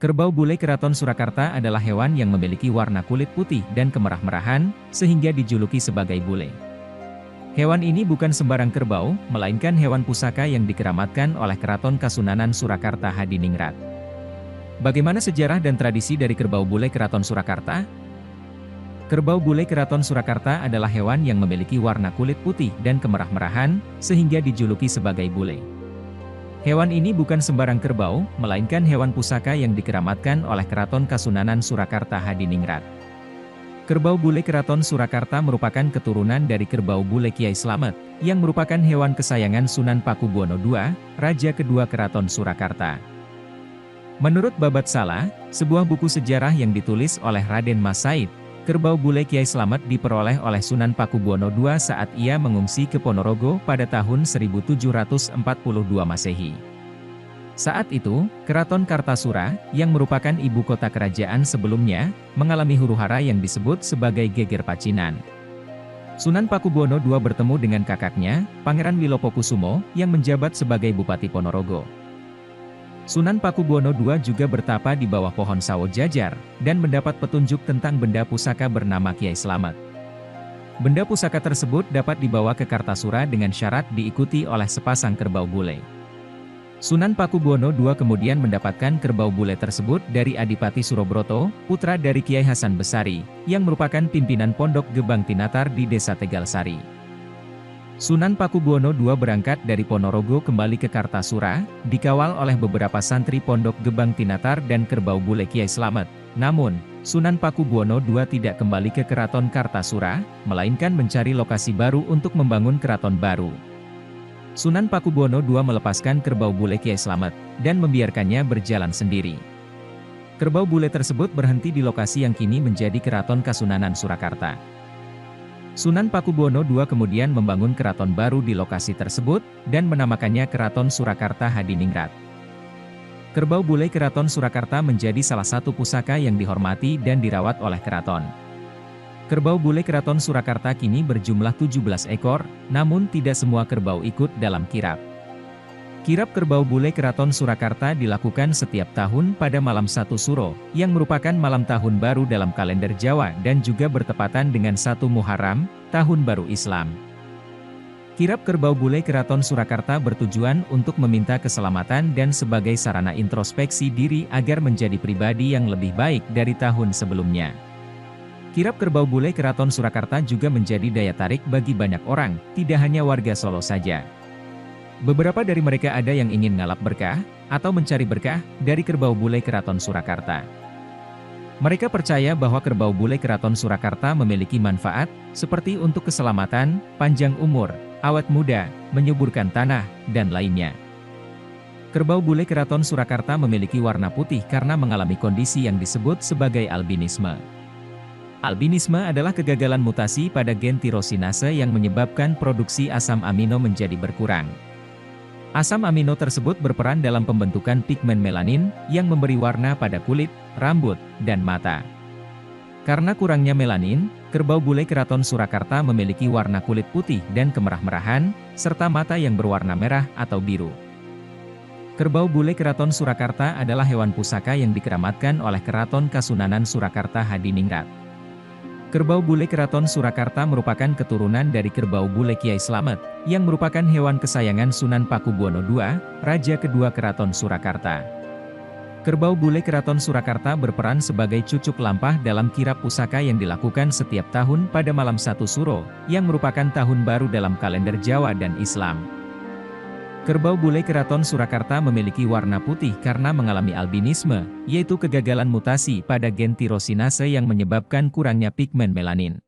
Kerbau bule keraton Surakarta adalah hewan yang memiliki warna kulit putih dan kemerah-merahan, sehingga dijuluki sebagai bule. Hewan ini bukan sembarang kerbau, melainkan hewan pusaka yang dikeramatkan oleh Keraton Kasunanan Surakarta Hadiningrat. Bagaimana sejarah dan tradisi dari kerbau bule keraton Surakarta? Kerbau bule keraton Surakarta adalah hewan yang memiliki warna kulit putih dan kemerah-merahan, sehingga dijuluki sebagai bule. Hewan ini bukan sembarang kerbau, melainkan hewan pusaka yang dikeramatkan oleh Keraton Kasunanan Surakarta Hadiningrat. Kerbau bule keraton Surakarta merupakan keturunan dari kerbau bule Kiai Slamet, yang merupakan hewan kesayangan Sunan Pakubuwono II, Raja kedua Keraton Surakarta. Menurut Babat Salah, sebuah buku sejarah yang ditulis oleh Raden Mas Said, kerbau bule Kiai Slamet diperoleh oleh Sunan Pakubuwono II saat ia mengungsi ke Ponorogo pada tahun 1742 Masehi. Saat itu, Keraton Kartasura, yang merupakan ibu kota kerajaan sebelumnya, mengalami huru-hara yang disebut sebagai geger Pacinan. Sunan Pakubuwono II bertemu dengan kakaknya, Pangeran Wilopokusumo, yang menjabat sebagai Bupati Ponorogo. Sunan Pakubuwono II juga bertapa di bawah pohon sawo jajar, dan mendapat petunjuk tentang benda pusaka bernama Kiai Slamet. Benda pusaka tersebut dapat dibawa ke Kartasura dengan syarat diikuti oleh sepasang kerbau bule. Sunan Pakubuwono II kemudian mendapatkan kerbau bule tersebut dari Adipati Surobroto, putra dari Kiai Hasan Besari, yang merupakan pimpinan Pondok Gebang Tinatar di Desa Tegalsari. Sunan Pakubuwono II berangkat dari Ponorogo kembali ke Kartasura, dikawal oleh beberapa santri Pondok Gebang Tinatar dan kerbau bule Kiai Slamet. Namun, Sunan Pakubuwono II tidak kembali ke Keraton Kartasura, melainkan mencari lokasi baru untuk membangun keraton baru. Sunan Pakubuwono II melepaskan kerbau bule Kiai Slamet, dan membiarkannya berjalan sendiri. Kerbau bule tersebut berhenti di lokasi yang kini menjadi Keraton Kasunanan Surakarta. Sunan Pakubuwono II kemudian membangun keraton baru di lokasi tersebut, dan menamakannya Keraton Surakarta Hadiningrat. Kerbau bule keraton Surakarta menjadi salah satu pusaka yang dihormati dan dirawat oleh keraton. Kerbau bule keraton Surakarta kini berjumlah 17 ekor, namun tidak semua kerbau ikut dalam kirap. Kirap kerbau bule keraton Surakarta dilakukan setiap tahun pada malam 1 Suro, yang merupakan malam tahun baru dalam kalender Jawa dan juga bertepatan dengan 1 Muharram, tahun baru Islam. Kirap kerbau bule keraton Surakarta bertujuan untuk meminta keselamatan dan sebagai sarana introspeksi diri agar menjadi pribadi yang lebih baik dari tahun sebelumnya. Kirap kerbau bule keraton Surakarta juga menjadi daya tarik bagi banyak orang, tidak hanya warga Solo saja. Beberapa dari mereka ada yang ingin ngalap berkah, atau mencari berkah, dari kerbau bule keraton Surakarta. Mereka percaya bahwa kerbau bule keraton Surakarta memiliki manfaat, seperti untuk keselamatan, panjang umur, awet muda, menyuburkan tanah, dan lainnya. Kerbau bule keraton Surakarta memiliki warna putih karena mengalami kondisi yang disebut sebagai albinisme. Albinisme adalah kegagalan mutasi pada gen tirosinase yang menyebabkan produksi asam amino menjadi berkurang. Asam amino tersebut berperan dalam pembentukan pigmen melanin, yang memberi warna pada kulit, rambut, dan mata. Karena kurangnya melanin, kerbau bule keraton Surakarta memiliki warna kulit putih dan kemerah-merahan, serta mata yang berwarna merah atau biru. Kerbau bule keraton Surakarta adalah hewan pusaka yang dikeramatkan oleh Keraton Kasunanan Surakarta Hadiningrat. Kerbau bule keraton Surakarta merupakan keturunan dari kerbau bule Kiai Slamet, yang merupakan hewan kesayangan Sunan Pakubuwono II, Raja kedua Keraton Surakarta. Kerbau bule keraton Surakarta berperan sebagai cucuk lampah dalam kirap pusaka yang dilakukan setiap tahun pada malam 1 Suro, yang merupakan tahun baru dalam kalender Jawa dan Islam. Kerbau bule keraton Surakarta memiliki warna putih karena mengalami albinisme, yaitu kegagalan mutasi pada gen tirosinase yang menyebabkan kurangnya pigmen melanin.